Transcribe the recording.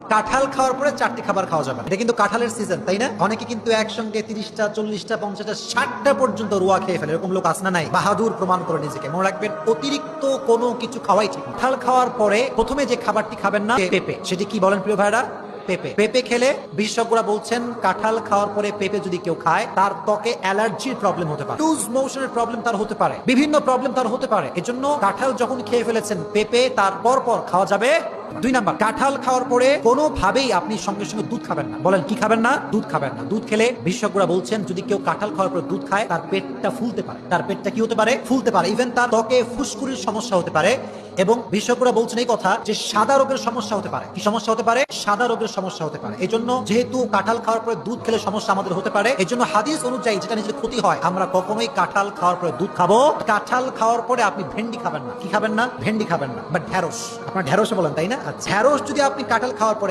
কাঁঠাল খাওয়ার পরে 4টি খাবার খাওয়া যাবে না। এটা কিন্তু কাঁঠালের সিজন, তাই না? অনেকে কিন্তু একসঙ্গে 30টা 40টা 50টা 60টা পর্যন্ত রুয়া খেয়ে ফেলে। এরকম লোক আছে না নাই? বাহাদুর প্রমাণ করে নিজেকে। মনে রাখবেন, অতিরিক্ত কোনো কিছু খাওয়াই ঠিক না। কাঁঠাল খাওয়ার পরে প্রথমে যে খাবারটি খাবেন না, পেঁপে। সেটি কি বলেন প্রিয় ভাইরা? পেঁপে। পেঁপে খেলে বিশেষজ্ঞরা বলছেন কাঁঠাল খাওয়ার পরে পেঁপে যদি কেউ খায়, তার ত্বকে অ্যালার্জির প্রবলেম হতে পারে, লুজ মোশনের প্রবলেম তার হতে পারে, বিভিন্ন প্রবলেম তার হতে পারে। এজন্য কাঁঠাল যখন খেয়ে ফেলেছেন, পেঁপে তার পর খাওয়া যাবে। 2 নাম্বার, কাঁঠাল খাওয়ার পরে কোনোভাবেই আপনি সঙ্গে সঙ্গে দুধ খাবেন না। বলেন কি খাবেন না? দুধ খাবেন না। দুধ খেলে বিশেষজ্ঞরা বলছেন যদি কেউ কাঁঠাল খাওয়ার পরে দুধ খায়, তার পেটটা ফুলতে পারে। তার পেটটা কি হতে পারে? ফুলতে পারে। ইভেন তার ত্বকে ফুসকুড়ির সমস্যা হতে পারে। এবং বিশেষজ্ঞরা বলছেন এই কথা যে সাদা রোগের সমস্যা হতে পারে। কি সমস্যা হতে পারে? সাদা রোগের সমস্যা হতে পারে। এই জন্য যেহেতু কাঁঠাল খাওয়ার পরে দুধ খেলে সমস্যা আমাদের হতে পারে, এই জন্য হাদিস অনুযায়ী যেটা নিজের ক্ষতি হয়, আমরা কখনোই কাঁঠাল খাওয়ার পরে দুধ খাবো। কাঁঠাল খাওয়ার পরে আপনি ভেন্ডি খাবেন না। কি খাবেন না? ভেন্ডি খাবেন না, বাট ঢেঁড়স। আপনার ঢেঁড়সে বলেন, তাই না? ঢেঁড়স যদি আপনি কাঁঠাল খাওয়ার পরে